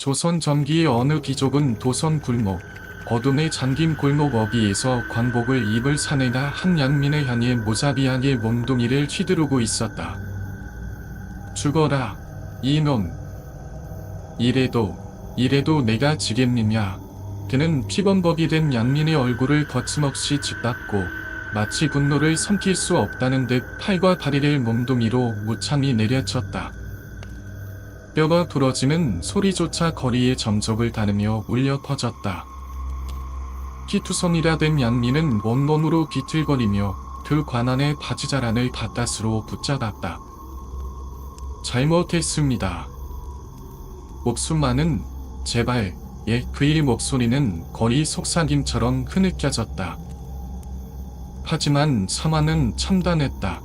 조선 전기의 어느 귀족은 도선 굴목, 어둠에 잠긴 골목 어귀에서 광복을 입을 사내나 한 양민을 향해 무자비하게 몸뚱이를 휘두르고 있었다. 죽어라, 이놈. 이래도 내가 지겠느냐. 그는 피범벅이 된 양민의 얼굴을 거침없이 짓밟고 마치 분노를 삼킬 수 없다는 듯 팔과 다리를 몸뚱이로 무참히 내려쳤다. 뼈가 부러지는 소리조차 거리의 점적을 다르며 울려 퍼졌다. 키투성이라 된 양민은 온몸으로 비틀거리며 그 관안의 바지자란을 바깥으로 붙잡았다. 잘못했습니다. 목숨만은 제발. 그의 목소리는 거의 속삭임처럼 흐느껴졌다. 하지만 사마는 참단했다.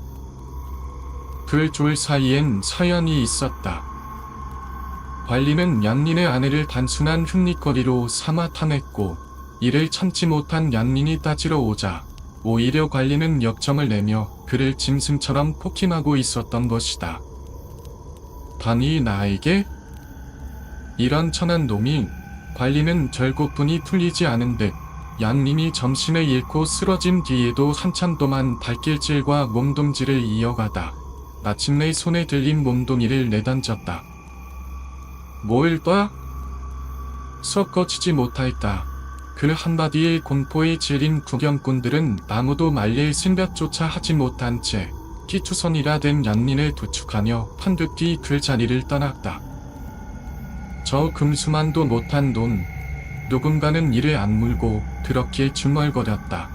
그 둘 사이엔 사연이 있었다. 관리는 양민의 아내를 단순한 흉리거리로 삼아 탐했고 이를 참지 못한 양민이 따지러 오자 오히려 관리는 역정을 내며 그를 짐승처럼 폭행하고 있었던 것이다. 단이 나에게? 이런 천한 놈이. 관리는 결국 분이 풀리지 않은 듯 양민이 점심을 잃고 쓰러진 뒤에도 한참 동안 발길질과 몸동질을 이어가다 마침내 손에 들린 몸뚱이를 내던졌다. 뭘 봐? 섞어치지 못할까. 그 한마디에 공포에 질린 구경꾼들은 아무도 말릴 생각조차 하지 못한 채 키투선이라 된 양민을 도축하며 판듯이 그 자리를 떠났다. 저 금수만도 못한 돈. 누군가는 이를 악물고 그렇게 중얼거렸다.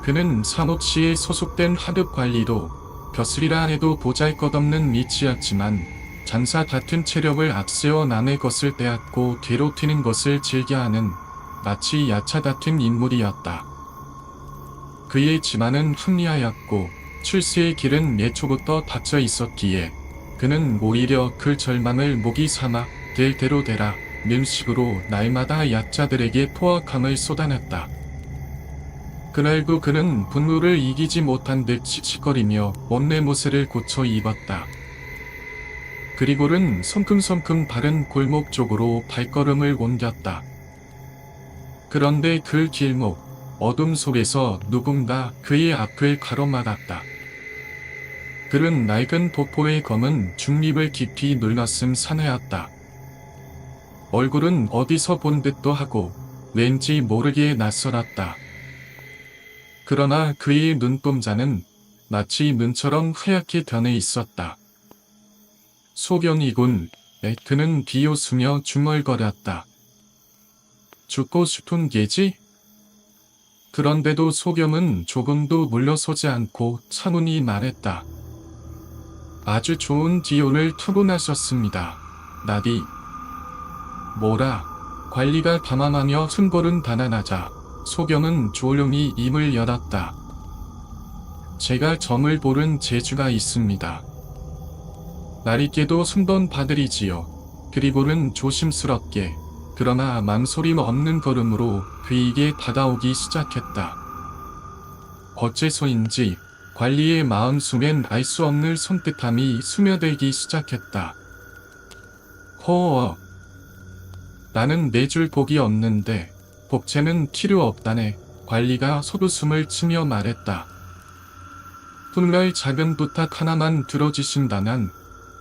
그는 사목시에 소속된 하급관리도 벼슬이라 해도 보잘것없는 미치였지만 장사 같은 체력을 앞세워 남의 것을 빼앗고 뒤로 튀는 것을 즐겨하는 마치 야차 같은 인물이었다. 그의 집안은 흥리하였고 출세의 길은 예초부터 닫혀 있었기에 그는 오히려 그 절망을 목이 삼아 될 대로 되라 명식으로 날마다 약자들에게 포악함을 쏟아냈다. 그날도 그는 분노를 이기지 못한 듯 씩씩거리며 옷내모세를 고쳐 입었다. 그리고는 성큼성큼 바른 골목 쪽으로 발걸음을 옮겼다. 그런데 그 길목, 어둠 속에서 누군가 그의 앞을 가로막았다. 그는 낡은 도포의 검은 중립을 깊이 눌렀음 사내였다. 얼굴은 어디서 본 듯도 하고 왠지 모르게 낯설었다. 그러나 그의 눈동자는 마치 눈처럼 하얗게 변해 있었다. 소경이군. 그는 비웃으며 중얼거렸다. 죽고 싶은 게지? 그런데도 소경은 조금도 물러서지 않고 차분히 말했다. 아주 좋은 기운을 투고나셨습니다. 나디. 뭐라? 관리가 담담하며 흠벌은 단안하자 소경은 조용히 입을 열었다. 제가 점을 보른 재주가 있습니다. 나리께도 순번 받으리지요. 그리고는 조심스럽게 그러나 망설임 없는 걸음으로 그에게 다가오기 시작했다. 어째서인지 관리의 마음 속엔 알 수 없는 손뜻함이 스며들기 시작했다. 허어. 나는 내줄 복이 없는데 복채는 필요 없다네. 관리가 속웃음을 치며 말했다. 훗날 작은 부탁 하나만 들어주신다면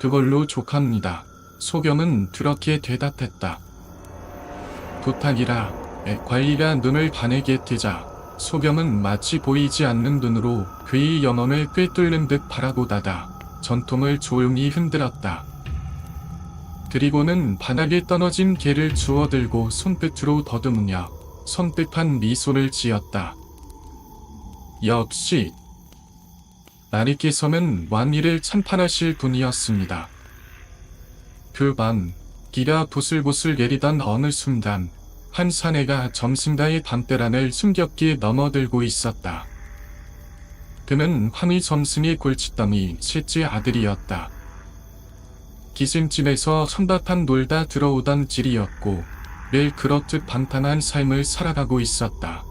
그걸로 족합니다. 소경은 그렇게 대답했다. 부탁이라. 관리가 눈을 반에게 뜨자 소경은 마치 보이지 않는 눈으로 그의 영혼을 꿰뚫는 듯 바라보다가 전통을 조용히 흔들었다. 그리고는 바닥에 떨어진 개를 주워들고 손끝으로 더듬으며 섬뜩한 미소를 지었다. 역시 나리께서는 왕위를 참판하실 분이었습니다. 그 밤 비가 부슬부슬 내리던 어느 순간 한 사내가 점심가의 담벼락을 숨겹게 넘어들고 있었다. 그는 황희 점승의 골칫덩이 셋째 아들이었다. 기생집에서 한바탕 놀다 들어오던 질이었고 매일 그렇듯 방탕한 삶을 살아가고 있었다.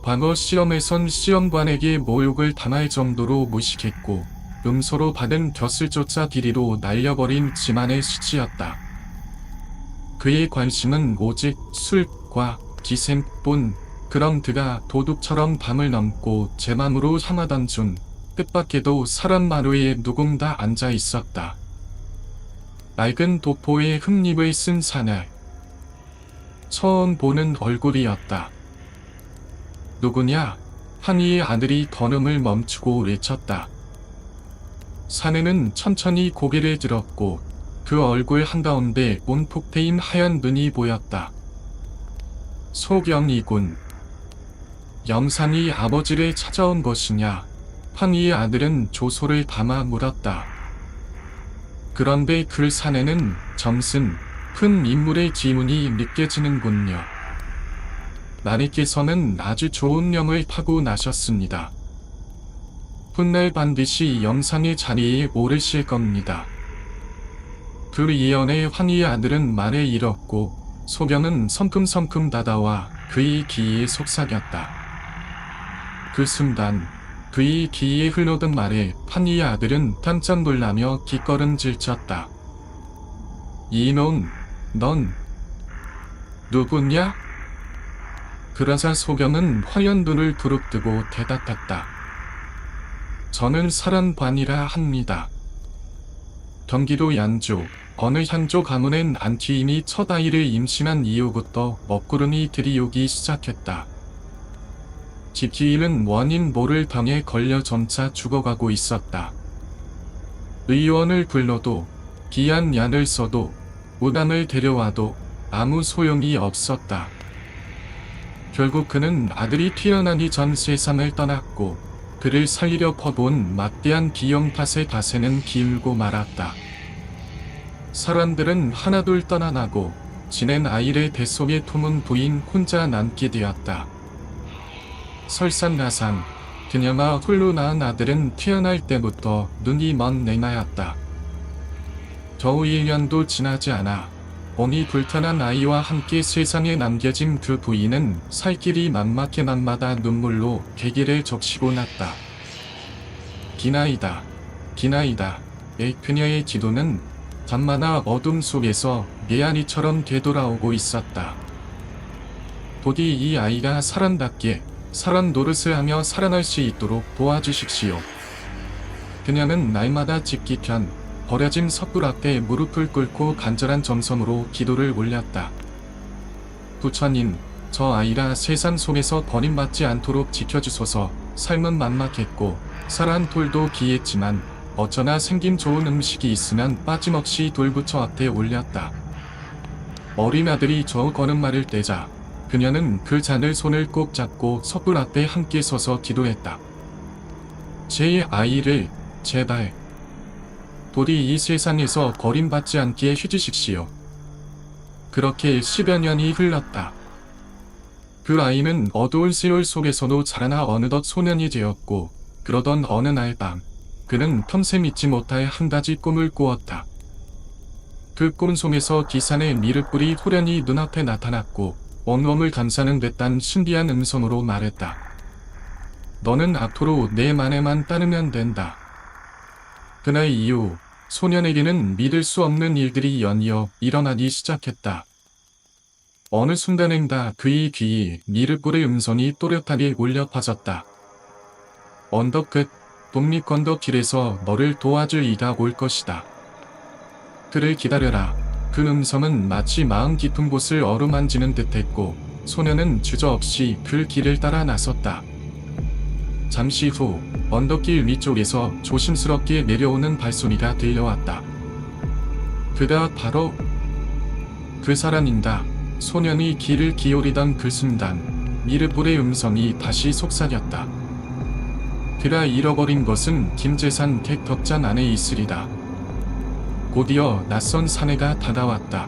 과거 시험에선 시험관에게 모욕을 당할 정도로 무식했고 음소로 받은 벼슬조차 비리로 날려버린 지만의 수치였다. 그의 관심은 오직 술과 기생뿐. 그럼 그가 도둑처럼 밤을 넘고 제 맘으로 향하던 중 뜻밖에도 사람 마루에 누군가 앉아 있었다. 낡은 도포에 흙잎을 쓴 사내. 처음 보는 얼굴이었다. 누구냐? 한이의 아들이 걸음을 멈추고 외쳤다. 사내는 천천히 고개를 들었고 그 얼굴 한가운데 온폭 트인 하얀 눈이 보였다. 소경이군. 염산이 아버지를 찾아온 것이냐? 한이의 아들은 조소를 담아 물었다. 그런데 그 사내는 점슨 큰 인물의 지문이 느껴지는군요. 나리께서는 아주 좋은 염을 파고 나셨습니다. 훗날 반드시 염산의 자리에 오르실 겁니다. 그 이연에 환희의 아들은 말을 잃었고 소경은 성큼성큼 다가와 그의 귀에 속삭였다. 그 순간 그의 귀에 흘러든 말에 환희의 아들은 깜짝 놀라며 깃걸음질 쳤다. 이놈, 넌 누구냐? 그러자 소경은 화연 눈을 부릅뜨고 대답했다. 저는 사람반이라 합니다. 경기도 양주 어느 향조 가문엔 안티인이 첫 아이를 임신한 이후부터 먹구름이 들이오기 시작했다. 집주인은 원인 모를 병에 걸려 점차 죽어가고 있었다. 의원을 불러도 귀한 약을 써도 무당을 데려와도 아무 소용이 없었다. 결국 그는 아들이 태어나기 전 세상을 떠났고 그를 살리려 퍼부은 막대한 비용 탓에 기울고 말았다. 사람들은 하나둘 떠나가고 지낸 아이를 뱃속에 품은 부인 혼자 남게 되었다. 설상가상 그녀가 홀로 낳은 아들은 태어날 때부터 눈이 먼 내나였다. 겨우 1년도 지나지 않아 몸이 불편한 아이와 함께 세상에 남겨진 그 부인은 살 길이 막막해 밤마다 눈물로 객기를 적시고 났다. 기나이다. 기나이다. 그녀의 지도는 밤마다 어둠 속에서 메아리처럼 되돌아오고 있었다. 부디 이 아이가 사람답게 사람 노릇을 하며 살아날 수 있도록 도와주십시오. 그녀는 날마다 집 뒤편 버려진 섣불 앞에 무릎을 꿇고 간절한 정성으로 기도를 올렸다. 부처님, 저 아이라 세상 속에서 버림받지 않도록 지켜주소서. 삶은 만막했고 쌀 돌도 귀했지만 어쩌나 생김 좋은 음식이 있으면 빠짐없이 돌부처 앞에 올렸다. 어린 아들이 겨우 걸음마를 떼자 그녀는 그 잔을 손을 꼭 잡고 섣불 앞에 함께 서서 기도했다. 제 아이를 제발 부디 이 세상에서 버림받지 않게 해주십시오. 그렇게 10여 년이 흘렀다. 그 아이는 어두운 세월 속에서도 자라나 어느덧 소년이 되었고 그러던 어느 날 밤 그는 평생 잊지 못할 한 가지 꿈을 꾸었다. 그 꿈 속에서 기산의 미륵불이 호련히 눈앞에 나타났고 온몸을 감싸는 듯한 신비한 음성으로 말했다. 너는 앞으로 내 말에만 따르면 된다. 그날 이후 소년에게는 믿을 수 없는 일들이 연이어 일어나기 시작했다. 어느 순간엔가 그의 귀에 미륵불의 음성이 또렷하게 울려 퍼졌다. 언덕 끝 독립건너 길에서 너를 도와줄 이가 올 것이다. 그를 기다려라. 그 음성은 마치 마음 깊은 곳을 어루만지는 듯했고 소년은 주저없이 그 길을 따라 나섰다. 잠시 후 언덕길 위쪽에서 조심스럽게 내려오는 발소리가 들려왔다. 그가 바로 그 사람인가. 소년이 길을 기울이던 그 순간 미륵불의 음성이 다시 속삭였다. 그가 잃어버린 것은 김재산 객덕장 안에 있으리다. 곧이어 낯선 사내가 다가왔다.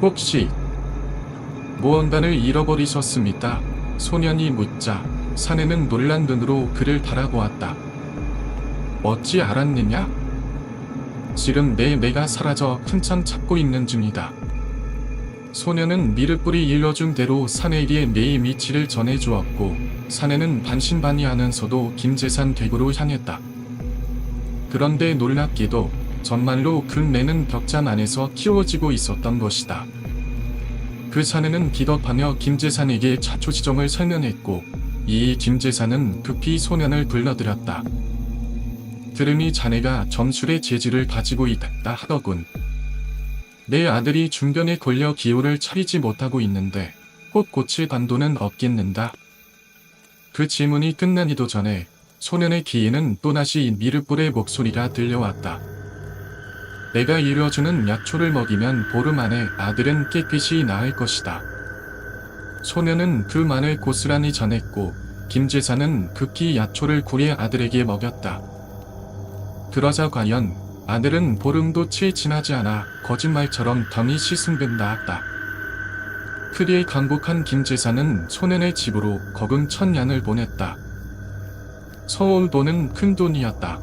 혹시 무언가를 잃어버리셨습니까? 소년이 묻자 사내는 놀란 눈으로 그를 바라보았다. 어찌 알았느냐? 지금 내 매가 사라져 한참 찾고 있는 중이다. 소년은 미륵불이 일러준 대로 사내에게 매의 위치를 전해주었고 사내는 반신반의하면서도 김재산 댁으로 향했다. 그런데 놀랍게도 정말로 금매는 벽장 안에서 키워지고 있었던 것이다. 그 사내는 기겁하며 김재산에게 자초지종을 설명했고 이에 김재산은 급히 소년을 불러들였다. 들으니 자네가 점술의 재주를 가지고 있다 하더군. 내 아들이 중병에 걸려 기호를 차리지 못하고 있는데 곧 고칠 방도는 없겠는가? 그 질문이 끝나기도 전에 소년의 귀에는 또다시 미륵불의 목소리가 들려왔다. 내가 이루어주는 약초를 먹이면 보름 안에 아들은 깨끗이 나을 것이다. 소년은 그 말을 고스란히 전했고 김재산은 급히 약초를 구리의 아들에게 먹였다. 그러자 과연 아들은 보름도 채 지나지 않아 거짓말처럼 덤이 시승된 나았다. 크리에 강복한 김재산은 소년의 집으로 거금 1000냥을 보냈다. 서울 돈은 큰 돈이었다.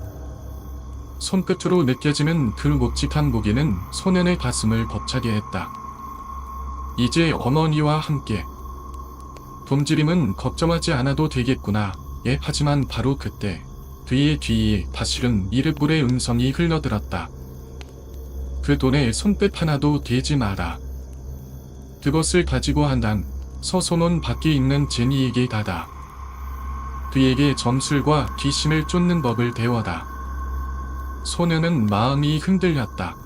손끝으로 느껴지는 그 묵직한 무게는 소년의 가슴을 벅차게 했다. 이제 어머니와 함께 굶주림은 걱정하지 않아도 되겠구나. 예, 하지만 바로 그때 그의 귀에 다시금 미륵불의 음성이 흘러들었다. 그 돈에 손끝 하나도 대지 마라. 그것을 가지고 한당 서소문 밖에 있는 제니에게 가다. 그에게 점술과 귀신을 쫓는 법을 배워다. 소년은 마음이 흔들렸다.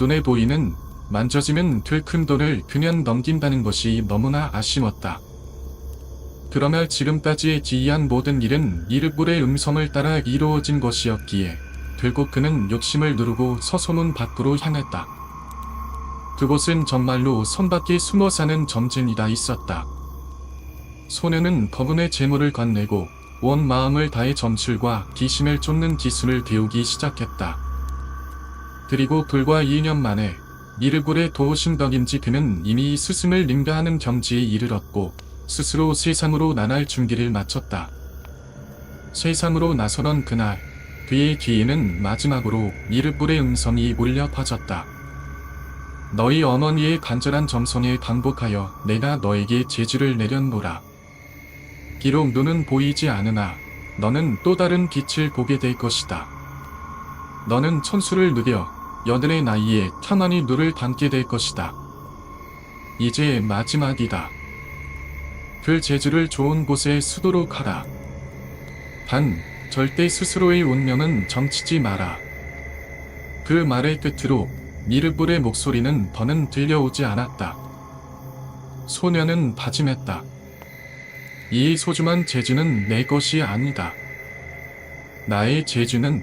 눈에 보이는 만져지면 될 큰 돈을 그냥 넘긴다는 것이 너무나 아쉬웠다. 그러나 지금까지의 지휘한 모든 일은 미륵불의 음성을 따라 이루어진 것이었기에 결국 그는 욕심을 누르고 서소문 밖으로 향했다. 그곳은 정말로 선 밖에 숨어 사는 점쟁이가 있었다. 소년은 거분의 재물을 건네고 온 마음을 다해 점술과 귀신을 쫓는 기술을 배우기 시작했다. 그리고 불과 2년 만에 미륵불의 도우신 덕인지 그는 이미 스승을 능가하는 경지에 이르렀고 스스로 세상으로 나갈 준비를 마쳤다. 세상으로 나서던 그날 그의 귀에는 마지막으로 미륵불의 음성이 울려 퍼졌다. 너희 어머니의 간절한 점성에 반복하여 내가 너에게 재주를 내렸노라. 비록 눈은 보이지 않으나 너는 또 다른 빛을 보게 될 것이다. 너는 천수를 누려 여든의 나이에 가만히 눈을 감게 될 것이다. 이제 마지막이다. 그 재주를 좋은 곳에 쓰도록 하라. 단 절대 스스로의 운명은 점치지 마라. 그 말의 끝으로 미륵불의 목소리는 더는 들려오지 않았다. 소년은 다짐했다. 이 소중한 재주는 내 것이 아니다. 나의 재주는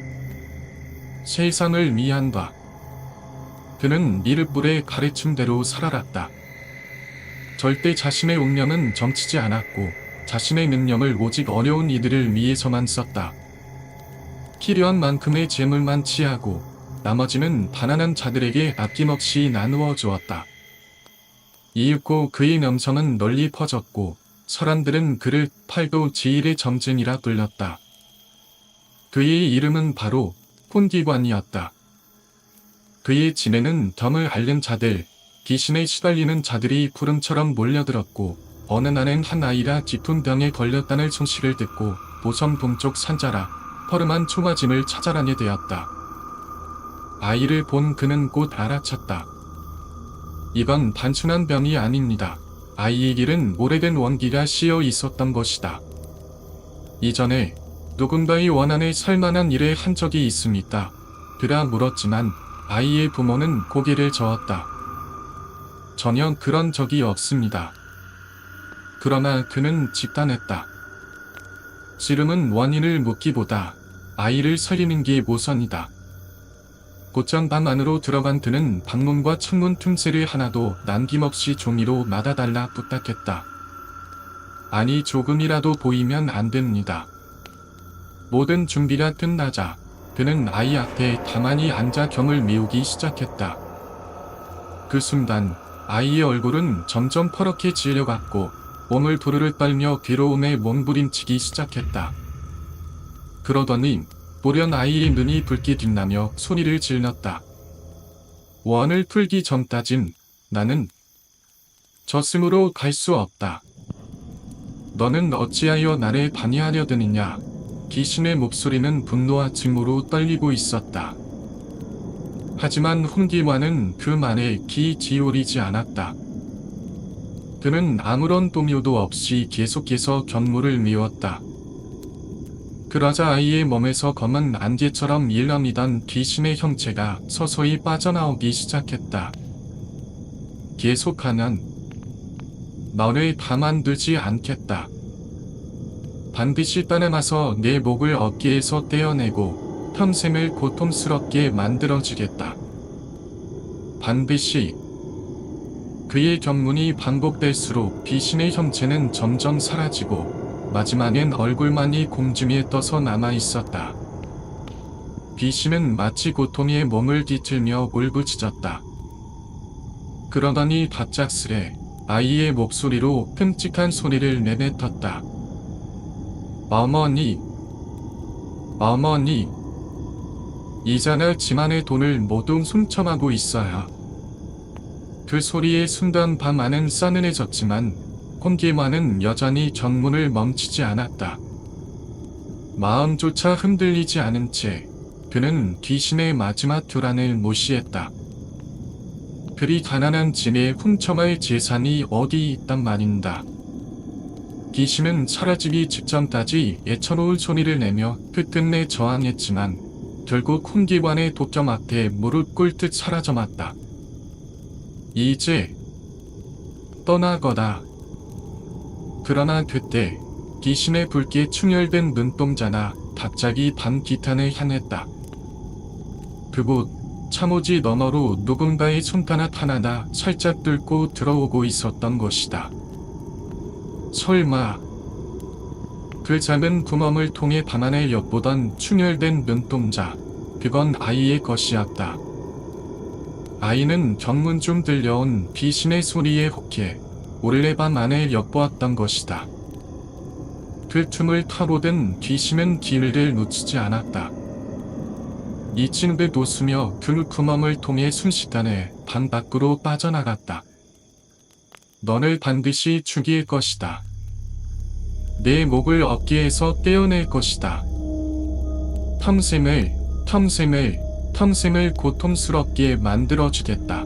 세상을 위한다. 그는 미륵불의 가르침대로 살아갔다. 절대 자신의 운명은 점치지 않았고 자신의 능력을 오직 어려운 이들을 위해서만 썼다. 필요한 만큼의 재물만 취하고 나머지는 가난한 자들에게 아낌없이 나누어 주었다. 이윽고 그의 명성은 널리 퍼졌고 사람들은 그를 팔도 지일의 점쟁이라 불렀다. 그의 이름은 바로 혼기관이었다. 그의 진에는 덤을 앓는 자들, 귀신에 시달리는 자들이 구름처럼 몰려들었고 어느 날엔 한 아이가 깊은 병에 걸렸다는 소식을 듣고 보성 동쪽 산자라 허름한 초가짐을 찾아가게 되었다. 아이를 본 그는 곧 알아챘다. 이건 단순한 병이 아닙니다. 아이의 길은 오래된 원기가 씌어 있었던 것이다. 이전에 누군가의 원한에 살만한 일에 한 적이 있습니까? 그라 물었지만 아이의 부모는 고개를 저었다. 전혀 그런 적이 없습니다. 그러나 그는 직단했다. 지름은 원인을 묻기보다 아이를 살리는 게 우선이다. 곧장 방 안으로 들어간 그는 방문과 창문 틈새를 하나도 남김없이 종이로 막아달라 부탁했다. 아니 조금이라도 보이면 안 됩니다. 모든 준비가 끝나자 그는 아이 앞에 가만히 앉아 경을 메우기 시작했다. 그 순간 아이의 얼굴은 점점 퍼렇게 질려갔고 몸을 도르르 떨며 괴로움에 몸부림치기 시작했다. 그러더니 보련 아이의 눈이 붉게 빛나며 소리를 질렀다. 원을 풀기 전까진 나는 저승으로 갈 수 없다. 너는 어찌하여 나를 반의하려 드느냐. 귀신의 목소리는 분노와 증오로 떨리고 있었다. 하지만 훈기관은 그 말에 귀 기울이지 않았다. 그는 아무런 동요도 없이 계속해서 견물을 미웠다. 그러자 아이의 몸에서 검은 안개처럼 일렁이던 귀신의 형체가 서서히 빠져나오기 시작했다. 계속하면 너를 가만두지 않겠다. 반드시 따라가서 내 목을 어깨에서 떼어내고 평생을 고통스럽게 만들어주겠다. 반드시. 그의 견문이 반복될수록 귀신의 형체는 점점 사라지고 마지막엔 얼굴만이 공중에 떠서 남아있었다. 귀신은 마치 고통에 몸을 뒤틀며 울부짖었다. 그러더니 갑작스레 아이의 목소리로 끔찍한 소리를 내뱉었다. 어머니, 어머니, 이자나 집안의 돈을 모두 훔쳐가고 있어요. 그 소리에 순간 밤 안은 싸늘해졌지만 혼기만은 여전히 견문을 멈추지 않았다. 마음조차 흔들리지 않은 채 그는 귀신의 마지막 교란을 무시했다. 그리 가난한 집에 훔쳐갈 재산이 어디 있단 말인다. 귀신은 사라지기 직전까지 애처로운 소리를 내며 끝끝내 저항했지만 결국 훈기관의 독점 앞에 무릎 꿇듯 사라져갔다. 이제 떠나거라. 그러나 그때 귀신의 붉게 충혈된 눈동자가 갑자기 밤 기탄을 향했다. 그곳 참호지 너머로 누군가의 손가락 하나가 살짝 뚫고 들어오고 있었던 것이다. 설마 그 작은 구멍을 통해 밤하늘 엿보던 충혈된 눈동자, 그건 아이의 것이었다. 아이는 견문 중 들려온 귀신의 소리에 혹해 오래밤 안에 엿보았던 것이다. 그 틈을 타고든 귀신은 길을 놓치지 않았다. 잊힌 듯 웃으며 그 구멍을 통해 순식간에 방 밖으로 빠져나갔다. 너를 반드시 죽일 것이다. 내 목을 어깨에서 떼어낼 것이다. 평생을 고통스럽게 만들어주겠다.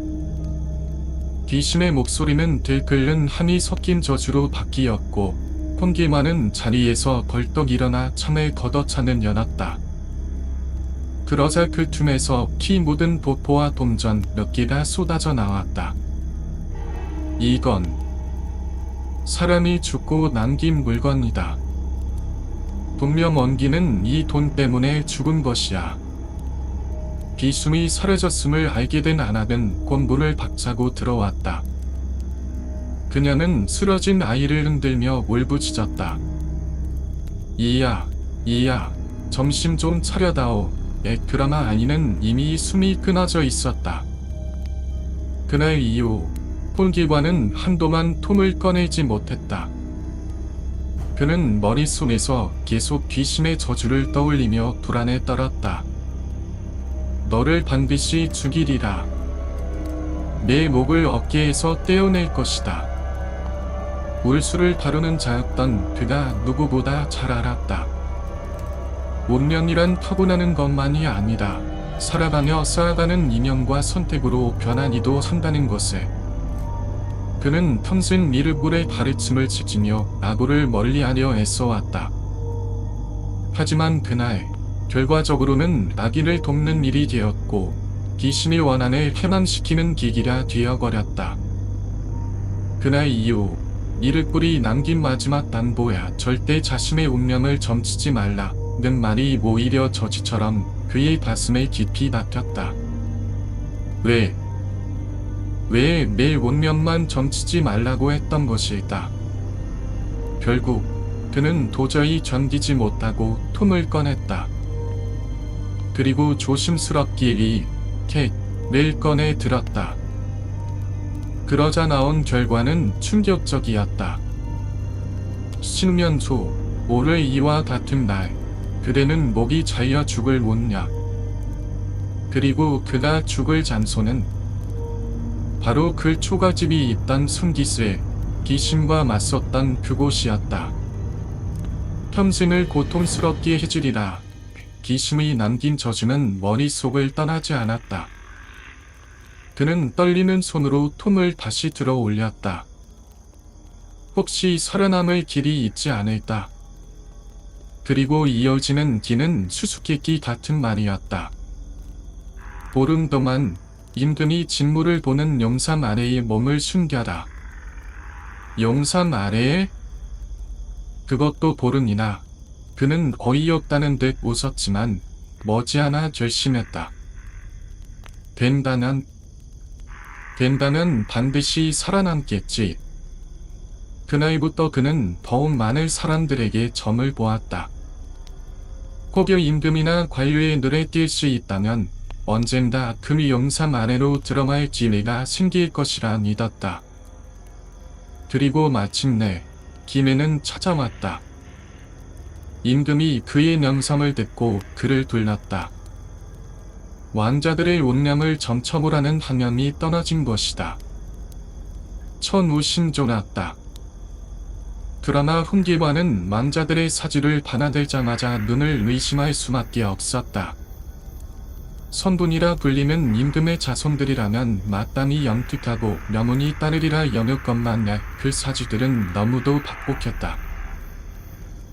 귀신의 목소리는 들끓는 함이 섞인 저주로 바뀌었고 혼기만은 자리에서 벌떡 일어나 창을 걷어차는 연었다. 그러자 그 틈에서 피 묻은 보포와 동전 몇 개가 쏟아져 나왔다. 이건 사람이 죽고 남긴 물건이다. 분명 원기는 이 돈 때문에 죽은 것이야. 비숨이 사라졌음을 알게 된 아낙은 곧 문을 박차고 들어왔다. 그녀는 쓰러진 아이를 흔들며 울부짖었다. 이야, 점심 좀 차려다오. 그러나 아이는 이미 숨이 끊어져 있었다. 그날 이후 폴기관은 한동안 톰을 꺼내지 못했다. 그는 머릿속에서 계속 귀신의 저주를 떠올리며 불안에 떨었다. 너를 반드시 죽이리라. 내 목을 어깨에서 떼어낼 것이다. 울수를 다루는 자였던 그가 누구보다 잘 알았다. 운명이란 타고나는 것만이 아니라 살아가며 쌓아가는 인연과 선택으로 변하기도 한다는 것에 그는 평생 미륵불의 가르침을 지키며 악오를 멀리하려 애써왔다. 하지만 그날 결과적으로는 악인을 돕는 일이 되었고 귀신의 원한을 해방시키는 기기가 되어버렸다. 그날 이후 미륵불이 남긴 마지막 당부야 절대 자신의 운명을 점치지 말라 는 말이 오히려 저지처럼 그의 가슴에 깊이 박혔다. 왜 내 운명만 점치지 말라고 했던 것일까? 결국 그는 도저히 견디지 못하고 톰을 꺼냈다. 그리고 조심스럽게 이 캣을 꺼내 들었다. 그러자 나온 결과는 충격적이었다. 신년초 올해 이와 같은 날 그대는 목이 잘려 죽을 운명. 그리고 그가 죽을 장소는 바로 그 초가집이 있던 순기스에 귀신과 맞섰던 그곳이었다. 평생을 고통스럽게 해주리라. 귀신이 남긴 저주는 머릿속을 떠나지 않았다. 그는 떨리는 손으로 톰을 다시 들어 올렸다. 혹시 살아남을 길이 있지 않을까? 그리고 이어지는 뒤는 수수께끼 같은 말이었다. 보름 동안 임금이 진무를 보는 용삼 아래에 몸을 숨겨라. 용삼 아래에? 그것도 보름이나. 그는 어이없다는 듯 웃었지만 머지않아 결심했다. 된다면 반드시 살아남겠지. 그날부터 그는 더욱 많은 사람들에게 점을 보았다. 혹여 임금이나 관료의 눈에 띌 수 있다면 언젠가 금이 용삼 아래로 들어갈 기회가 생길 것이라 믿었다. 그리고 마침내 기회는 찾아왔다. 임금이 그의 명성을 듣고 그를 불렀다. 왕자들의 운명을 점쳐보라는 하명이 떨어진 것이다. 천우신조났다. 그러나 훈계관은 왕자들의 사주를 받아들자마자 눈을 의심할 수밖에 없었다. 선분이라 불리는 임금의 자손들이라면 마땅히 영특하고 명운이 따르리라 여겼건만 그 사주들은 너무도 박복했다.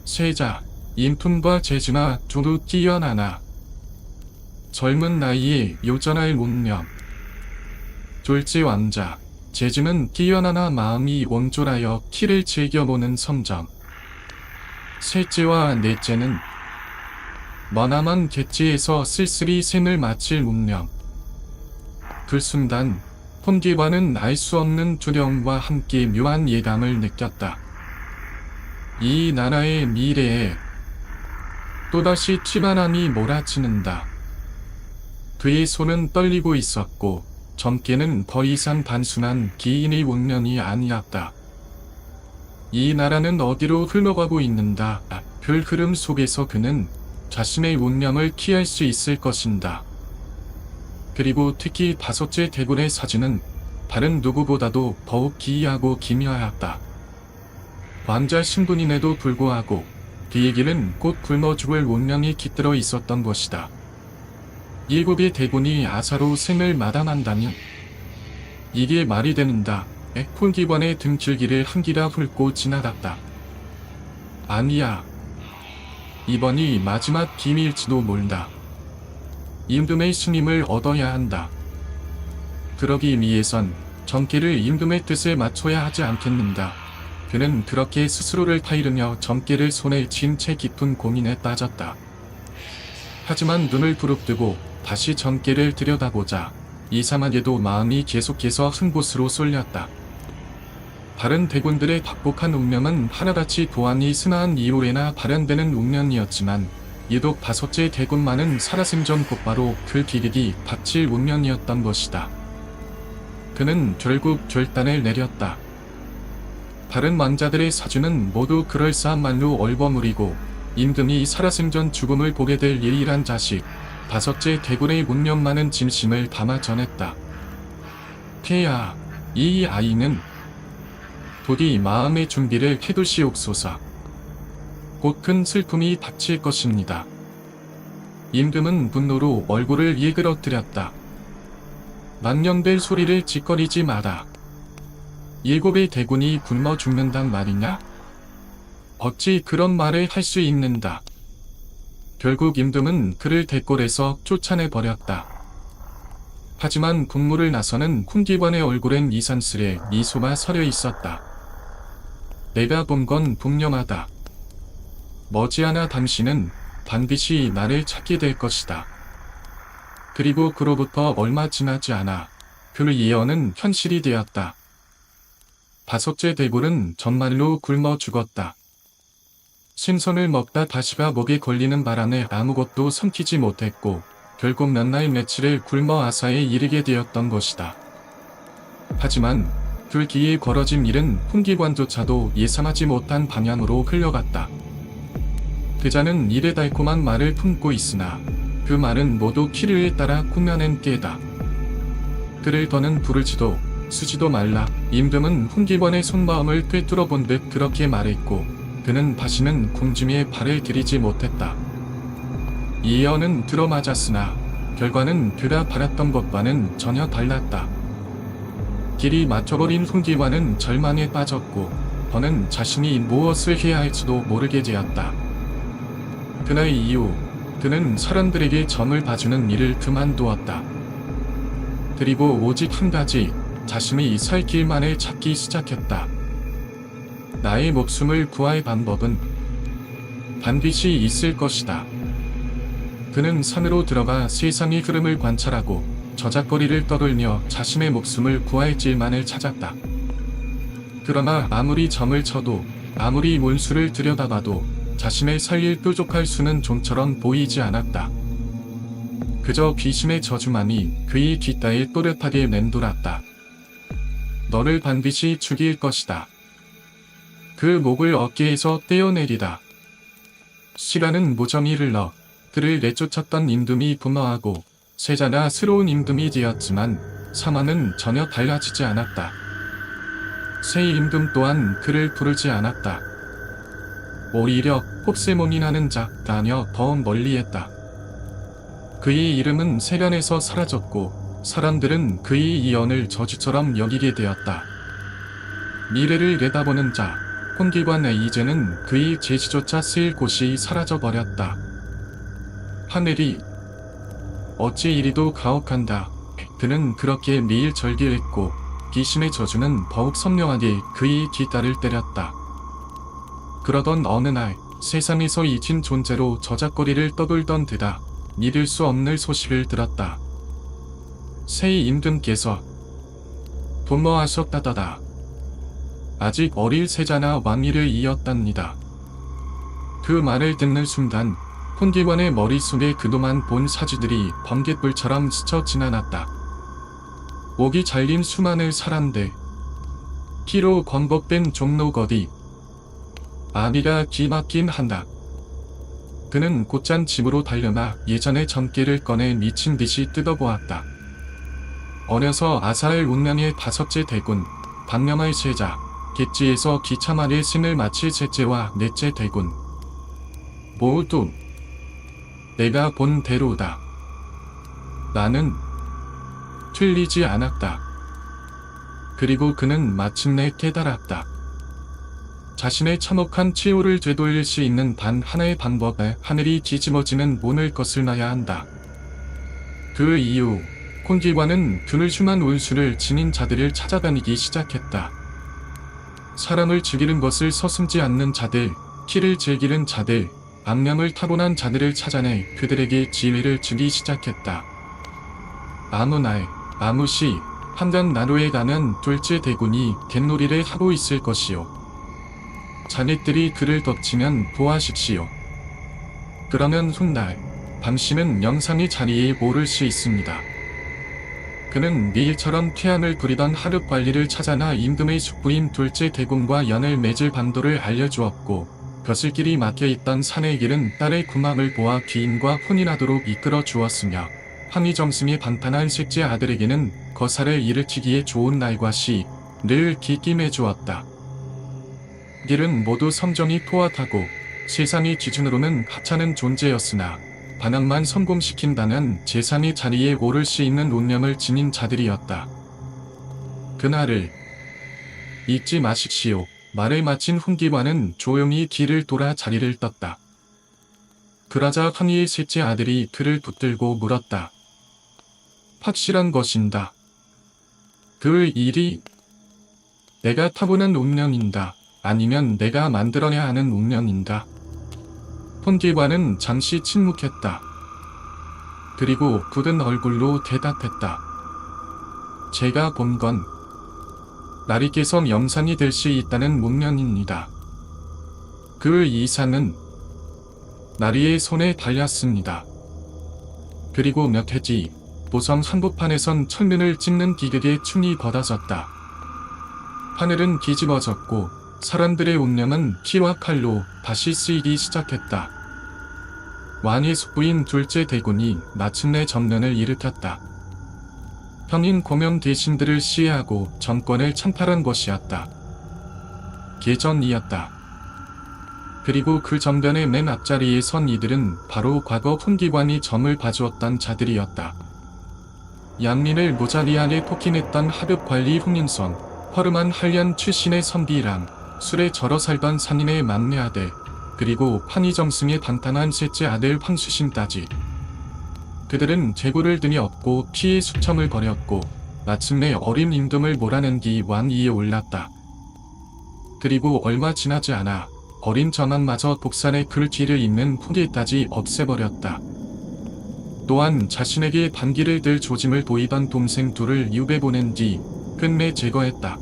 세자, 인품과 재주나 두루 뛰어나나 젊은 나이에 요전할 운명. 졸지 왕자, 재주는 뛰어나나 마음이 온졸하여 키를 즐겨보는 성정. 셋째와 넷째는 머나먼 객지에서 쓸쓸히 생을 마칠 운명. 그 순간 혼기관은 알 수 없는 두려움과 함께 묘한 예감을 느꼈다. 이 나라의 미래에 또다시 치바람이 몰아치는다. 그의 손은 떨리고 있었고 점괘는 더 이상 단순한 기인의 운명이 아니었다. 이 나라는 어디로 흘러가고 있는가. 별 흐름 속에서 그는 자신의 운명을 피할 수 있을 것인다. 그리고 특히 다섯째 대군의 사주는 다른 누구보다도 더욱 기이하고 기묘하였다. 왕자 신분임에도 불구하고 그의 길은 곧 굶어 죽을 운명이 깃들어 있었던 것이다. 일곱의 대군이 아사로 생을 마담한다면 이게 말이 되는가. 폴기관의 등줄기를 한기라 훑고 지나갔다. 아니야. 이번이 마지막 기밀일지도 모른다. 임금의 승임을 얻어야 한다. 그러기 위해선 점괘를 임금의 뜻에 맞춰야 하지 않겠는가. 그는 그렇게 스스로를 타이르며 점괘를 손에 쥔 채 깊은 고민에 빠졌다. 하지만 눈을 부릅뜨고 다시 점괘를 들여다보자 이상하게도 마음이 계속해서 한 곳으로 쏠렸다. 다른 대군들의 박복한 운명은 하나같이 도안이 순화한 이후에나 발현되는 운명이었지만 유독 다섯째 대군만은 살아생전 곧바로 그 기력이 닥칠 운명이었던 것이다. 그는 결국 결단을 내렸다. 다른 왕자들의 사주는 모두 그럴싸한 말로 얼버무리고 임금이 살아생전 죽음을 보게 될 예일한 자식, 다섯째 대군의 운명만은 진심을 담아 전했다. 폐하, 이 아이는 부디 마음의 준비를 해두시옵소서. 곧 큰 슬픔이 닥칠 것입니다. 임금은 분노로 얼굴을 일그러뜨렸다. 만년될 소리를 짓거리지 마라. 일곱의 대군이 굶어 죽는단 말이냐? 어찌 그런 말을 할 수 있는가? 결국 임금은 그를 대궐에서 쫓아내버렸다. 하지만 국무를 나서는 훈기관의 얼굴엔 이산스레 미소가 서려 있었다. 내가 본 건 분명하다. 머지않아 당신은 반드시 나를 찾게 될 것이다. 그리고 그로부터 얼마 지나지 않아 그 예언은 현실이 되었다. 다섯째 대군은 정말로 굶어 죽었다. 생선을 먹다 다시가 목에 걸리는 바람에 아무것도 삼키지 못했고 결국 몇 날 며칠을 굶어 아사에 이르게 되었던 것이다. 하지만 그 뒤에 벌어진 일은 훈기관조차도 예상하지 못한 방향으로 흘러갔다. 그자는 이래 달콤한 말을 품고 있으나 그 말은 모두 키르에 따라 꾸며낸 깨다. 그를 더는 부르지도 쓰지도 말라. 임금은 훈기관의 속마음을 꿰뚫어 본 듯 그렇게 말했고 그는 다시는 궁중에 발을 들이지 못했다. 이 예언은 들어맞았으나 결과는 그가 바랐던 것과는 전혀 달랐다. 길이 막혀버린 훈기와는 절망에 빠졌고 더는 자신이 무엇을 해야 할지도 모르게 되었다. 그날 이후 그는 사람들에게 점을 봐주는 일을 그만두었다. 그리고 오직 한 가지, 자신이 살 길만을 찾기 시작했다. 나의 목숨을 구할 방법은 반드시 있을 것이다. 그는 산으로 들어가 세상의 흐름을 관찰하고 저작거리를 떠돌며 자신의 목숨을 구할 길만을 찾았다. 그러나 아무리 점을 쳐도 아무리 문수를 들여다봐도 자신을 살릴 뾰족할 수는 좀처럼 보이지 않았다. 그저 귀신의 저주만이 그의 귓가에 또렷하게 맴돌았다. 너를 반드시 죽일 것이다. 그 목을 어깨에서 떼어내리다. 시간은 무정히 흘러 그를 내쫓았던 임금이 분노하고 세자나 새로운 임금이 되었지만 상황은 전혀 달라지지 않았다. 새 임금 또한 그를 부르지 않았다. 오히려 홉세몬이라는 자가 아니어 더 멀리했다. 그의 이름은 세간에서 사라졌고 사람들은 그의 예언을 저주처럼 여기게 되었다. 미래를 내다보는 자, 혼기관의 이제는 그의 제시조차 쓰일 곳이 사라져버렸다. 하늘이 어찌 이리도 가혹한다. 그는 그렇게 매일 절규했고 귀신의 저주는 더욱 선명하게 그의 뒷다리를 때렸다. 그러던 어느 날 세상에서 잊힌 존재로 저작거리를 떠돌던 그가 믿을 수 없는 소식을 들었다. 새 임금께서 분노하셨다더다. 아직 어릴 세자나 왕위를 이었답니다. 그 말을 듣는 순간 혼기관의 머릿속에 그동안 본 사지들이 번갯불처럼 스쳐 지나갔다. 목이 잘린 수많은 사람들, 피로 건복된 종로거리, 아비가 기막힌 한다. 그는 곧장 집으로 달려나 예전의 점괘를 꺼내 미친 듯이 뜯어보았다. 어려서 아사엘 운명의 5째 대군, 박명할 세자, 객지에서 기차말의 신을 마칠 셋째와 넷째 대군. 모두 내가 본 대로다. 나는 틀리지 않았다. 그리고 그는 마침내 깨달았다. 자신의 참혹한 치욕을 되돌릴 수 있는 단 하나의 방법에 하늘이 뒤집어지는 문을 거슬러야 한다. 그 이후 콘기관은 그를 흉한 운수를 지닌 자들을 찾아다니기 시작했다. 사람을 죽이는 것을 서슴지 않는 자들, 피를 즐기는 자들, 악명을 타고난 자들을 찾아내 그들에게 지혜를 주기 시작했다. 아무 날, 아무 시, 한강 나루에 가는 둘째 대군이 갯놀이를 하고 있을 것이요. 자네들이 그를 덮치면 보아십시오. 그러면 훗날 당신은 영상의 자리에 오를 수 있습니다. 그는 내일처럼 태양을 부리던 하루 관리를 찾아나 임금의 숙부인 둘째 대군과 연을 맺을 방도를 알려주었고 벼슬길이 막혀있던 산의 길은 딸의 구맘을 보아 귀인과 혼인하도록 이끌어 주었으며 황희정승이 방탄한 셋째 아들에게는 거사를 일으키기에 좋은 날과 시를 기김해 주었다. 길은 모두 성정이 포악하고 세상의 기준으로는 하찮은 존재였으나 반항만 성공시킨다면 재상의 자리에 오를 수 있는 운명을 지닌 자들이었다. 그날을 잊지 마십시오. 말을 마친 훈기관은 조용히 길을 돌아 자리를 떴다. 그러자 황희의 셋째 아들이 그를 붙들고 물었다. 확실한 것인가? 그 일이 내가 타고난 운명인가? 아니면 내가 만들어야 하는 운명인가? 훈기관은 잠시 침묵했다. 그리고 굳은 얼굴로 대답했다. 제가 본 건 나리께서 영상이 될 수 있다는 운명입니다. 그 이상은 나리의 손에 달렸습니다. 그리고 몇 해 뒤 보성 한복판에선 천문을 찍는 기극의 춤이 벌어졌다. 하늘은 뒤집어졌고 사람들의 운명은 피와 칼로 다시 쓰이기 시작했다. 왕의 숙부인 둘째 대군이 마침내 전면을 일으켰다. 평인 고명 대신들을 시해하고 정권을 찬탈한 것이었다. 개전이었다. 그리고 그 정변의 맨 앞자리에 선 이들은 바로 과거 훈기관이 점을 봐주었던 자들이었다. 양민을 모자리 안에 포킹했던 하급관리 홍윤선, 허름한 한련 출신의 선비랑, 술에 절어 살던 산인의 막내 아들, 그리고 판이정승의 단단한 셋째 아들 황수신 따지. 그들은 재고를 등에 업고 피해 수첨을 벌였고 마침내 어린 임금을 몰아낸기 왕위에 올랐다. 그리고 얼마 지나지 않아 어린 전왕마저 독산의 글귀를 잇는 훈계까지 없애버렸다. 또한 자신에게 반기를 들 조짐을 보이던 동생 둘을 유배 보낸 뒤 끝내 제거했다.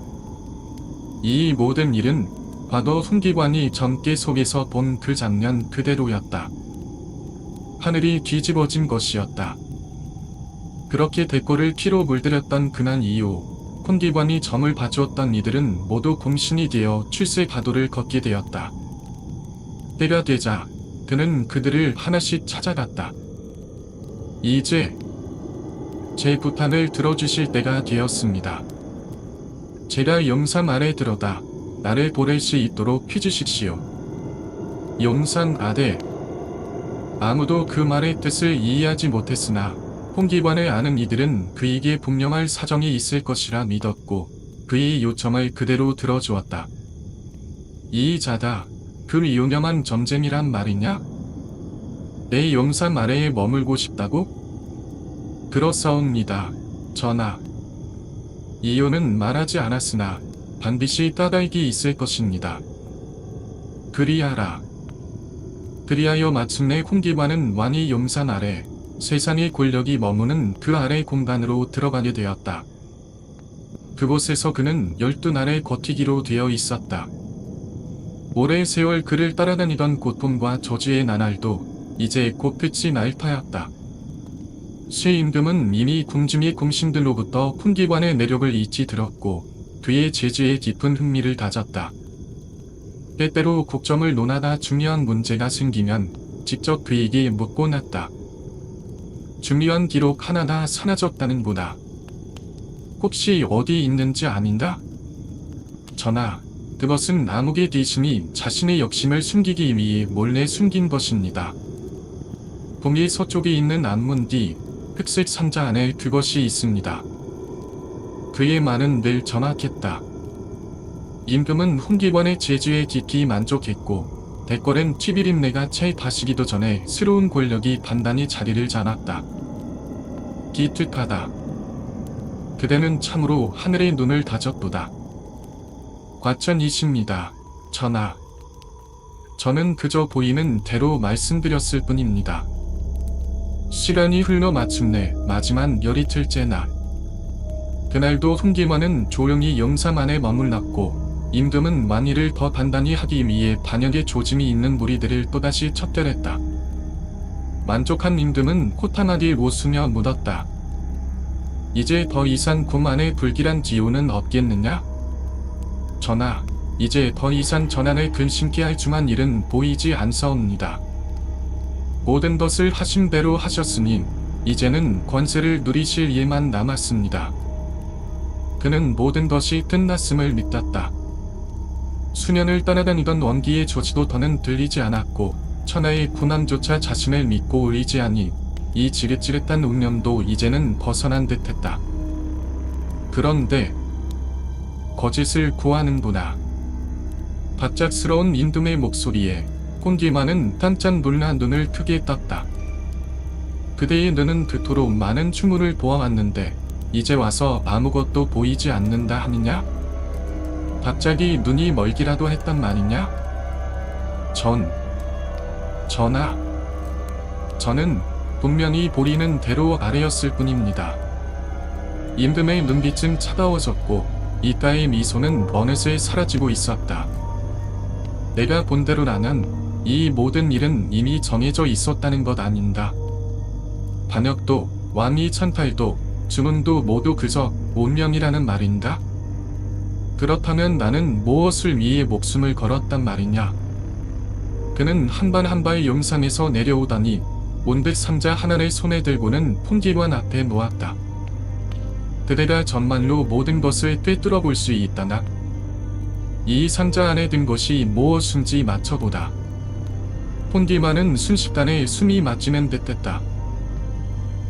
이 모든 일은 과거 훈기관이 점괘 속에서 본 그 장면 그대로였다. 하늘이 뒤집어진 것이었다. 그렇게 대궐을 피로 물들였던 그날 이후 훈기관이 점을 봐주었던 이들은 모두 공신이 되어 출세 가도를 걷게 되었다. 때가 되자 그는 그들을 하나씩 찾아갔다. 이제 제 부탁을 들어주실 때가 되었습니다. 제가 용산 아래 들어다 나를 보낼 수 있도록 해주십시오. 용산 아래. 아무도 그 말의 뜻을 이해하지 못했으나 훈기관을 아는 이들은 그에게 분명할 사정이 있을 것이라 믿었고 그의 요청을 그대로 들어주었다. 이 자다. 그 유명한 점쟁이란 말이냐? 내 용산 아래에 머물고 싶다고? 그렇사옵니다. 전하. 이유는 말하지 않았으나 반드시 까닭이 있을 것입니다. 그리하라. 그리하여 마침내 훈기관은 왕이 용산 아래 세상의 권력이 머무는 그 아래 공간으로 들어가게 되었다. 그곳에서 그는 12날의 버티기로 되어 있었다. 오랜 세월 그를 따라다니던 고통과 저주의 나날도 이제 곧 끝이 날 터였다. 시임금은 이미 궁중의 공신들로부터 훈기관의 내력을 이치 들었고 그의 재주에 깊은 흥미를 가졌다. 때때로 국정을 논하다 중요한 문제가 생기면 직접 그에게 묻곤 했다. 중요한 기록 하나가 사라졌다는구나. 혹시 어디 있는지 아닌가? 전하, 그것은 암흑의 대신이 자신의 역심을 숨기기 위해 몰래 숨긴 것입니다. 동의 서쪽에 있는 안문 뒤 흑색 상자 안에 그것이 있습니다. 그의 말은 늘 정확했다. 임금은 훈기관의 재주에 깊이 만족했고 대궐엔 튀비린내가 채 다시기도 전에 새로운 권력이 단단히 자리를 잡았다. 기특하다. 그대는 참으로 하늘의 눈을 다졌도다. 과천이십니다. 전하. 저는 그저 보이는 대로 말씀드렸을 뿐입니다. 시간이 흘러 마침내 마지막 열이틀째 날. 그날도 훈기관은 조용히 용산 안에 머물렀고 임금은 왕위를 더 단단히 하기 위해 반역의 조짐이 있는 무리들을 또다시 척결했다. 만족한 임금은 코타나게 웃으며 묻었다. 이제 더 이상 곰 안에 불길한 기운은 없겠느냐? 전하, 이제 더 이상 전한을 근심케 할 중한 일은 보이지 않사옵니다. 모든 것을 하신 대로 하셨으니 이제는 권세를 누리실 일만 남았습니다. 그는 모든 것이 끝났음을 믿었다. 수년을 따라다니던 원기의 조지도 더는 들리지 않았고 천하의 군왕조차 자신을 믿고 의지하니 이 지긋지긋한 운명도 이제는 벗어난 듯했다. 그런데 거짓을 구하는구나. 갑작스러운 임금의 목소리에 훈기관은 깜짝 놀라 눈을 크게 떴다. 그대의 눈은 그토록 많은 추문을 보아왔는데 이제 와서 아무것도 보이지 않는다 하느냐? 갑자기 눈이 멀기라도 했단 말이냐? 전하. 저는 분명히 보리는 대로 아래였을 뿐입니다. 임금의 눈빛은 차가워졌고 이가의 미소는 어느새 사라지고 있었다. 내가 본 대로라면 이 모든 일은 이미 정해져 있었다는 것 아닌가. 반역도 왕위 찬탈도 주문도 모두 그저 운명이라는 말인가? 그렇다면 나는 무엇을 위해 목숨을 걸었단 말이냐? 그는 한 발 한 발 용산에서 내려오다니 온백 상자 하나를 손에 들고는 훈기관 앞에 놓았다. 그대가 정말로 모든 것을 꿰뚫어 볼 수 있다나? 이 상자 안에 든 것이 무엇인지 맞춰보다. 폰디만은 순식간에 숨이 멎지는 듯했다.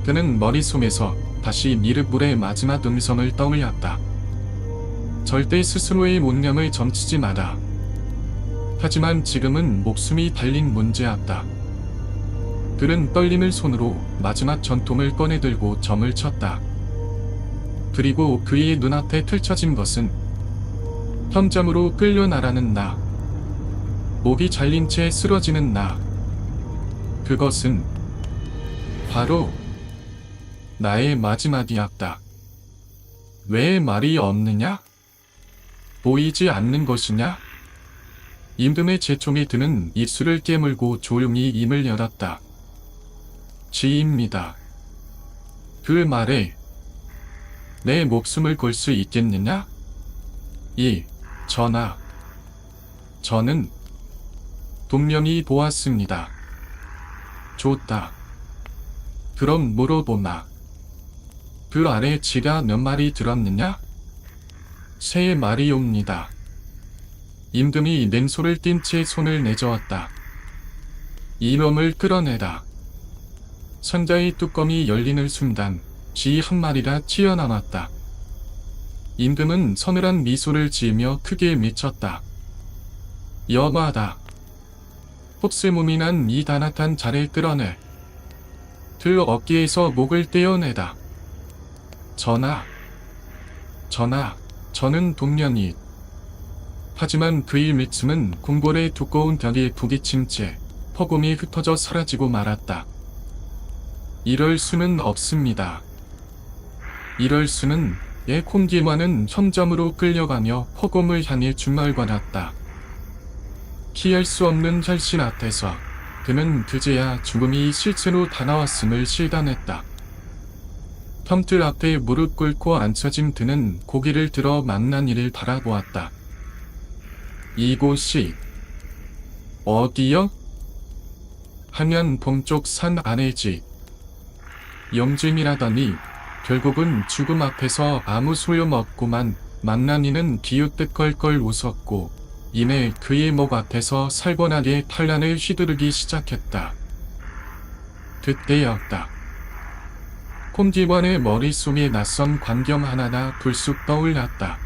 그는 머릿속에서 다시 미륵불의 마지막 음성을 떠올렸다. 절대 스스로의 못념을 점치지 마라. 하지만 지금은 목숨이 달린 문제였다. 그는 떨리는 손으로 마지막 전통을 꺼내들고 점을 쳤다. 그리고 그의 눈앞에 펼쳐진 것은 현장으로 끌려나가는 나. 목이 잘린 채 쓰러지는 나. 그것은 바로 나의 마지막이었다. 왜 말이 없느냐? 보이지 않는 것이냐? 임금의 재총에 드는 입술을 깨물고 조용히 입을 열었다. 지입니다. 그 말에 내 목숨을 걸 수 있겠느냐? 전하. 저는 동명이 보았습니다. 좋다. 그럼 물어보나. 그 아래 쥐가 몇 마리 들었느냐? 3마리옵니다. 임금이 냉소를 띤 채 손을 내저었다. 이놈을 끌어내라. 상자의 뚜껑이 열리는 순간 쥐 1마리가 튀어나왔다. 임금은 서늘한 미소를 지으며 크게 미쳤다. 여봐다. 폭스몸이 난 이 단악한 자를 끌어내. 그 어깨에서 목을 떼어내다. 전하. 저는 동명이. 하지만 그의 말씀은 궁궐의 두꺼운 벽에 부딪힌 채 퍼금이 흩어져 사라지고 말았다. 이럴 수는 없습니다. 이럴 수는. 콤기만은 현점으로 끌려가며 퍼금을 향해 중얼거렸다. 피할 수 없는 혈신 앞에서 그는 그제야 죽음이 실제로 다가왔음을 실감했다. 텀틀 앞에 무릎 꿇고 앉혀진 그는 고개를 들어 만난 이를 바라보았다. 이곳이 어디요? 하면 동쪽 산 아래지. 영증이라더니 결국은 죽음 앞에서 아무 소용없구만. 만난 이는 비웃듯 껄껄 웃었고 이내 그의 목 앞에서 살벌하게 탄란을 휘두르기 시작했다. 그때였다. 콤디관의 머릿속에 낯선 광경 하나가 불쑥 떠올랐다.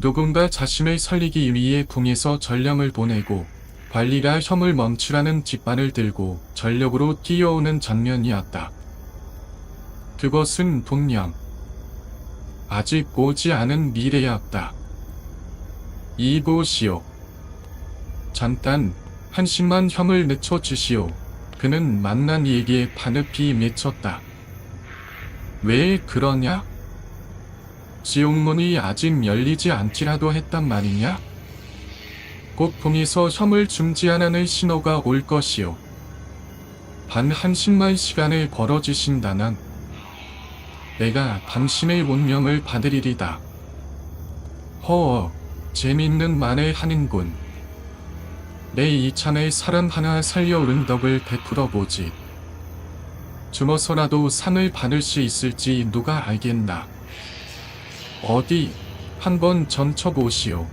누군가 자신을 살리기 위해 궁에서 전령을 보내고 관리가 혐을 멈추라는 깃발을 들고 전력으로 뛰어오는 장면이었다. 그것은 분명 아직 오지 않은 미래였다. 이보시오. 잠깐 한심한 혐을 늦춰주시오. 그는 만난 이에게 반응이 맺혔다. 왜 그러냐? 지옥문이 아직 열리지 않기라도 했단 말이냐? 곧 봄에서 혐을 중지하라는 신호가 올 것이오. 단 한심한 시간을 벌어주신다면 내가 당신의 운명을 받으리리다. 허어, 재미있는 말을 하는군. 내 이참에 사람 하나 살려 은덕을 베풀어 보지. 죽어서라도 상을 받을 수 있을지 누가 알겠나. 어디 한번 점쳐보시오.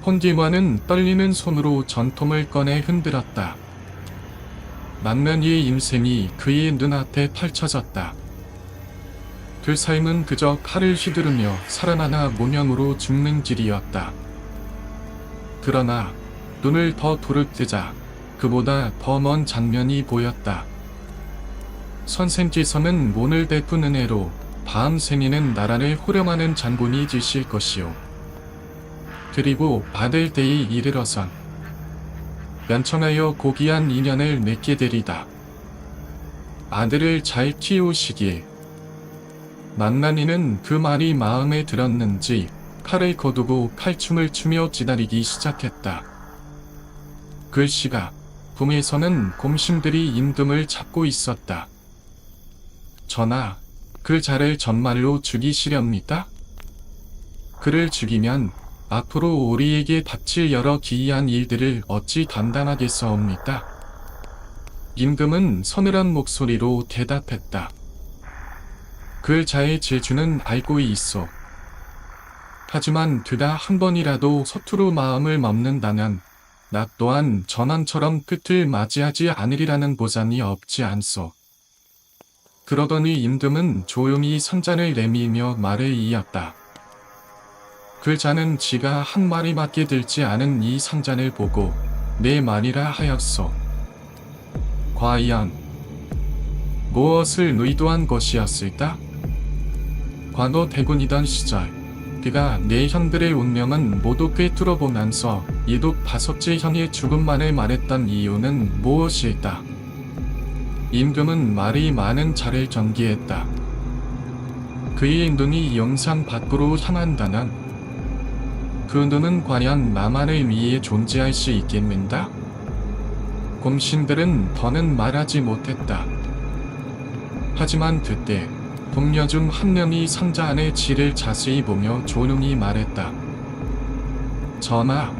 폰디와는 떨리는 손으로 전통을 꺼내 흔들었다. 만난 이의 인생이 그의 눈앞에 펼쳐졌다. 그 삶은 그저 칼을 휘두르며 살아나나 무명으로 죽는 길이었다. 그러나 눈을 더 부릅뜨자 그보다 더 먼 장면이 보였다. 선생께서는 문을 베푼 은혜로 다음 생에는 나라를 호령하는 장군이 되실 것이오. 그리고 받을 때에 이르러선 연청하여 고귀한 인연을 맺게 되리다. 아들을 잘 키우시길. 만난 이는 그 말이 마음에 들었는지 칼을 거두고 칼춤을 추며 기다리기 시작했다. 글씨가 붐에서는 곰심들이 임금을 잡고 있었다. 전하, 그 자를 전말로 죽이시렵니까? 그를 죽이면 앞으로 우리에게 닥칠 여러 기이한 일들을 어찌 감당하겠사옵니까? 임금은 서늘한 목소리로 대답했다. 그 자의 재주는 알고 있어. 하지만 그가 한 번이라도 서투로 마음을 먹는다면 나 또한 전원처럼 끝을 맞이하지 않으리라는 보장이 없지 않소. 그러더니 임금은 조용히 상잔을 내밀며 말을 이었다. 그 자는 지가 한 마리밖에 들지 않은 이 상잔을 보고 내 말이라 하였소. 과연 무엇을 의도한 것이었을까? 과거 대군이던 시절 그가 내 형들의 운명은 모두 꿰뚫어보면서 이독 다섯째 형의 죽음만을 말했던 이유는 무엇일까? 임금은 말이 많은 자를 전기했다. 그의 눈이 영상 밖으로 향한다면 그 눈은 과연 나만을 위해 존재할 수 있겠는가? 공신들은 더는 말하지 못했다. 하지만 그때 동료 중 한 명이 상자 안의 지를 자세히 보며 조용히 말했다. 전하,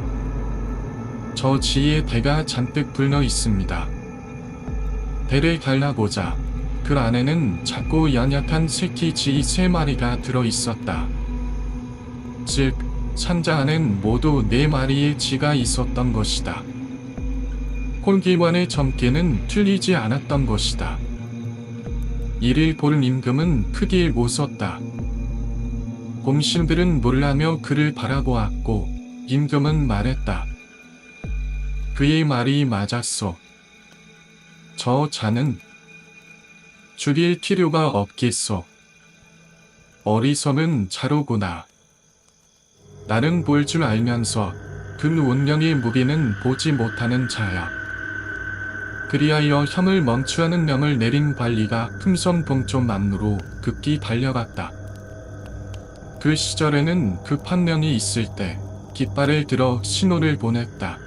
저 지에 대가 잔뜩 불려 있습니다. 대를 갈라보자 그 안에는 작고 연약한 새끼 쥐 3마리가 들어 있었다. 즉, 상자 안엔 모두 4마리의 쥐가 있었던 것이다. 홀기관의 점괘는 틀리지 않았던 것이다. 이를 본 임금은 크게 웃었다. 공신들은 놀라며 그를 바라보았고 임금은 말했다. 그의 말이 맞았소. 저 자는 죽일 필요가 없겠소. 어리석은 자로구나. 나는 볼 줄 알면서 그 운명의 무게는 보지 못하는 자야. 그리하여 혐을 멈추하는 명을 내린 관리가 풍선 동쪽만으로 급기 달려갔다. 그 시절에는 급한 명이 있을 때 깃발을 들어 신호를 보냈다.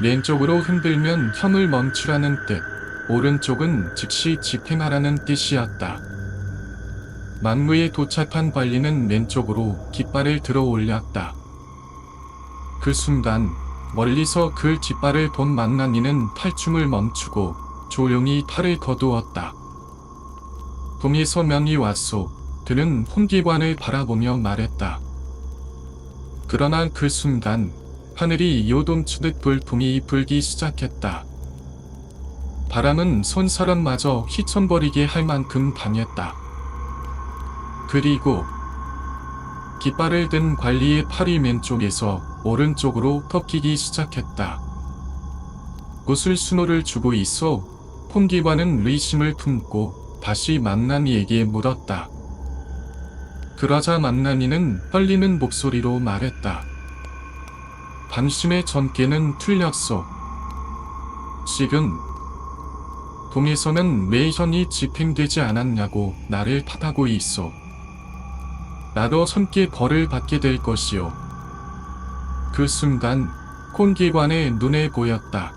왼쪽으로 흔들면 혐을 멈추라는 뜻, 오른쪽은 즉시 집행하라는 뜻이었다. 만무에 도착한 관리는 왼쪽으로 깃발을 들어 올렸다. 그 순간 멀리서 그 깃발을 본 만난이는 탈춤을 멈추고 조용히 팔을 거두었다. 동에서 명이 왔소. 그는 혼기관을 바라보며 말했다. 그러나 그 순간 하늘이 요동치듯 불풍이 불기 시작했다. 바람은 손사람마저 휘청거리게 할 만큼 강했다. 그리고 깃발을 든 관리의 팔이 왼쪽에서 오른쪽으로 꺾이기 시작했다. 무술 신호를 주고 있어 혼기관은 의심을 품고 다시 만난이에게 물었다. 그러자 만난이는 떨리는 목소리로 말했다. 당신의 전괘는 틀렸소. 지금 동에서는 왜 현이 집행되지 않았냐고 나를 탓하고 있소. 나도 손께 벌을 받게 될 것이오. 그 순간 혼기관의 눈에 보였다.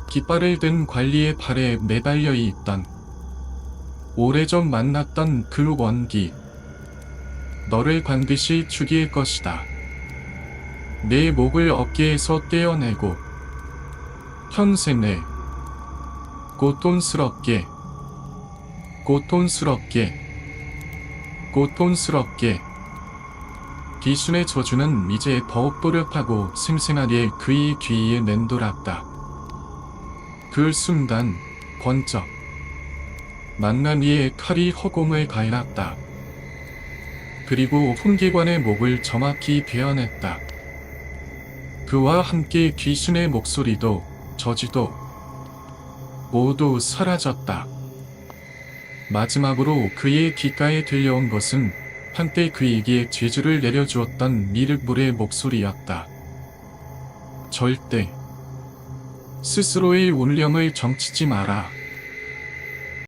깃발을 든 관리의 팔에 매달려 있던 오래전 만났던 그 원기. 너를 반드시 죽일 것이다. 내 목을 어깨에서 떼어내고 현생에 고통스럽게 귀순의 저주는 이제 더욱 또렷하고 생생하게 그의 귀에 맴돌았다. 그 순간 번쩍 만난이의 칼이 허공을 가일렀다. 그리고 혼기관의 목을 정확히 베어냈다. 그와 함께 귀신의 목소리도 저지도 모두 사라졌다. 마지막으로 그의 귓가에 들려온 것은 한때 그에게 죄주를 내려주었던 미륵불의 목소리였다. 절대 스스로의 운명을 정치지 마라.